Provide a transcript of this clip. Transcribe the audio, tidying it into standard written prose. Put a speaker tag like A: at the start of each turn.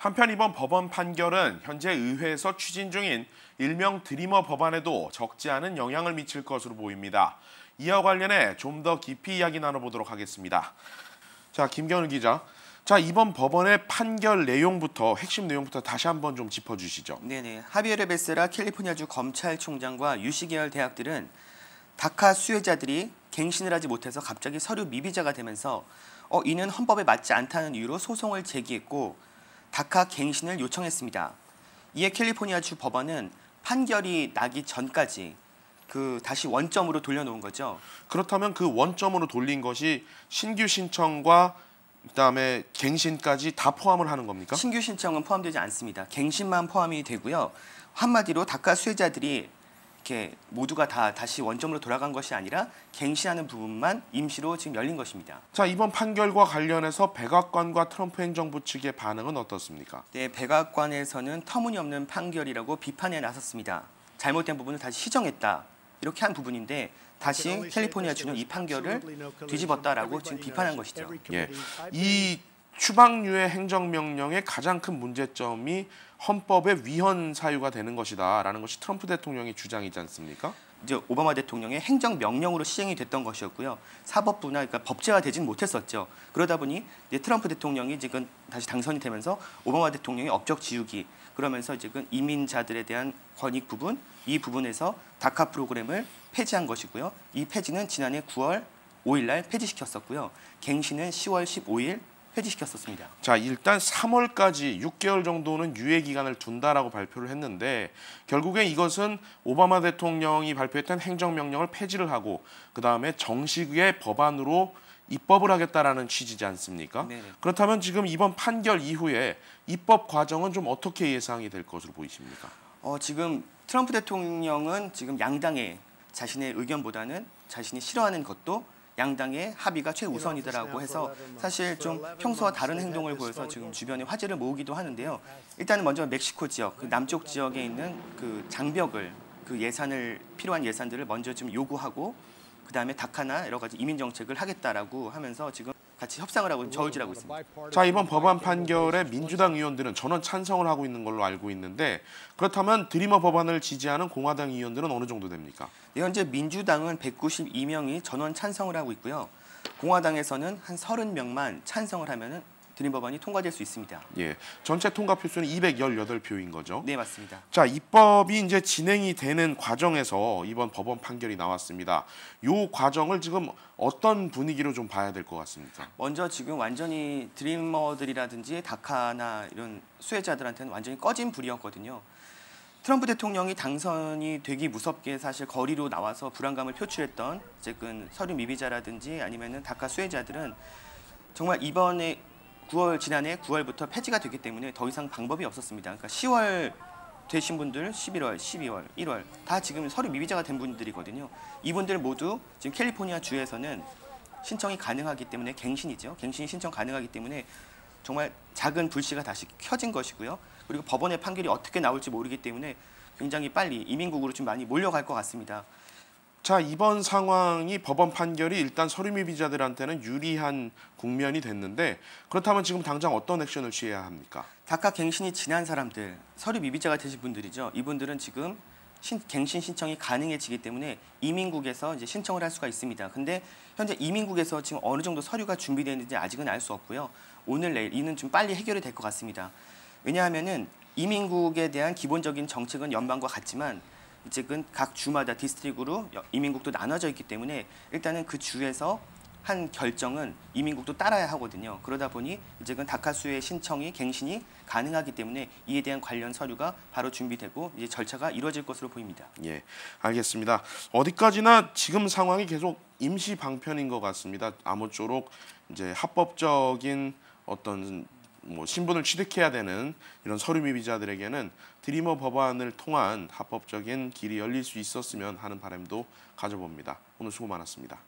A: 한편 이번 법원 판결은 현재 의회에서 추진 중인 일명 드리머 법안에도 적지 않은 영향을 미칠 것으로 보입니다. 이와 관련해 좀 더 깊이 이야기 나눠보도록 하겠습니다. 자, 김경일 기자. 자, 이번 법원의 판결 내용부터 핵심 내용부터 다시 한번 좀 짚어주시죠.
B: 네네. 하비에르 베세라 캘리포니아주 검찰총장과 유시 계열 대학들은 다카 수혜자들이 갱신을 하지 못해서 갑자기 서류 미비자가 되면서 이는 헌법에 맞지 않다는 이유로 소송을 제기했고 다카 갱신을 요청했습니다. 이에 캘리포니아주 법원은 판결이 나기 전까지 다시 원점으로 돌려놓은 거죠.
A: 그렇다면 그 원점으로 돌린 것이 신규 신청과 그다음에 갱신까지 다 포함을 하는 겁니까?
B: 신규 신청은 포함되지 않습니다. 갱신만 포함이 되고요. 한마디로 다카 수혜자들이 이렇게 모두가 다시 원점으로 돌아간 것이 아니라 갱신하는 부분만 임시로 지금 열린 것입니다.
A: 자, 이번 판결과 관련해서 백악관과 트럼프 행정부 측의 반응은 어떻습니까?
B: 네, 백악관에서는 터무니없는 판결이라고 비판에 나섰습니다. 잘못된 부분을 다시 시정했다. 이렇게 한 부분인데 다시 캘리포니아주는 이 판결을 뒤집었다라고 지금 비판한 것이죠.
A: 예, 이 추방류의 행정명령의 가장 큰 문제점이 헌법의 위헌 사유가 되는 것이다라는 것이 트럼프 대통령의 주장이지 않습니까?
B: 이제 오바마 대통령의 행정명령으로 시행이 됐던 것이었고요. 사법부나 그러니까 법제화 되진 못했었죠. 그러다 보니 이제 트럼프 대통령이 지금 다시 당선이 되면서 오바마 대통령의 업적 지우기 그러면서 지금 이민자들에 대한 권익 부분 이 부분에서 다카 프로그램을 폐지한 것이고요. 이 폐지는 지난해 9월 5일 날 폐지시켰었고요. 갱신은 10월 15일 폐지시켰었습니다.
A: 자, 일단 3월까지 6개월 정도는 유예 기간을 둔다라고 발표를 했는데 결국엔 이것은 오바마 대통령이 발표했던 행정명령을 폐지를 하고 그다음에 정식의 법안으로 입법을 하겠다라는 취지지 않습니까?
B: 네네.
A: 그렇다면 지금 이번 판결 이후에 입법 과정은 좀 어떻게 예상이 될 것으로 보이십니까?
B: 지금 트럼프 대통령은 지금 양당의 자신의 의견보다는 자신이 싫어하는 것도 양당의 합의가 최우선이다라고 해서 사실 좀 평소와 다른 행동을 보여서 지금 주변에 화제를 모으기도 하는데요. 일단은 먼저 멕시코 지역, 남쪽 지역에 있는 장벽을 필요한 예산들을 먼저 좀 요구하고 그다음에 다카나 여러 가지 이민 정책을 하겠다라고 하면서 지금 같이 협상을 하고 저울질하고 있습니다.
A: 자, 이번 법안 판결에 민주당 의원들은 전원 찬성을 하고 있는 걸로 알고 있는데 그렇다면 드리머 법안을 지지하는 공화당 의원들은 어느 정도 됩니까?
B: 네, 현재 민주당은 192명이 전원 찬성을 하고 있고요. 공화당에서는 한 30명만 찬성을 하면은 드림 법안이 통과될 수 있습니다.
A: 예, 전체 통과 표수는 218표인 거죠.
B: 네, 맞습니다.
A: 자, 입법이 이제 진행이 되는 과정에서 이번 법원 판결이 나왔습니다. 이 과정을 지금 어떤 분위기로 좀 봐야 될 것 같습니까?
B: 먼저 지금 완전히 드리머들이라든지 다카나 이런 수혜자들한테는 완전히 꺼진 불이었거든요. 트럼프 대통령이 당선이 되기 무섭게 사실 거리로 나와서 불안감을 표출했던 서류 미비자라든지 아니면은 다카 수혜자들은 정말 지난해 9월부터 폐지가 됐기 때문에 더 이상 방법이 없었습니다. 그러니까 10월 되신 분들 11월, 12월, 1월 다 지금 서류 미비자가 된 분들이거든요. 이분들 모두 지금 캘리포니아 주에서는 신청이 가능하기 때문에 갱신이죠. 갱신이 신청 가능하기 때문에 정말 작은 불씨가 다시 켜진 것이고요. 그리고 법원의 판결이 어떻게 나올지 모르기 때문에 굉장히 빨리 이민국으로 좀 많이 몰려갈 것 같습니다.
A: 자, 이번 상황이 법원 판결이 일단 서류 미비자들한테는 유리한 국면이 됐는데 그렇다면 지금 당장 어떤 액션을 취해야 합니까?
B: 다카 갱신이 지난 사람들, 서류 미비자가 되신 분들이죠. 이분들은 지금 갱신 신청이 가능해지기 때문에 이민국에서 이제 신청을 할 수가 있습니다. 근데 현재 이민국에서 지금 어느 정도 서류가 준비되는지 아직은 알 수 없고요. 오늘 내일 이는 좀 빨리 해결이 될 것 같습니다. 왜냐하면은 이민국에 대한 기본적인 정책은 연방과 같지만 이제는 각 주마다 디스트릭으로 이민국도 나눠져 있기 때문에 일단은 그 주에서 한 결정은 이민국도 따라야 하거든요. 그러다 보니 이제는 다카수의 신청이 갱신이 가능하기 때문에 이에 대한 관련 서류가 바로 준비되고 이제 절차가 이루어질 것으로 보입니다.
A: 예, 알겠습니다. 어디까지나 지금 상황이 계속 임시 방편인 것 같습니다. 아무쪼록 이제 합법적인 어떤 신분을 취득해야 되는 이런 서류 미비자들에게는 드리머 법안을 통한 합법적인 길이 열릴 수 있었으면 하는 바람도 가져봅니다. 오늘 수고 많았습니다.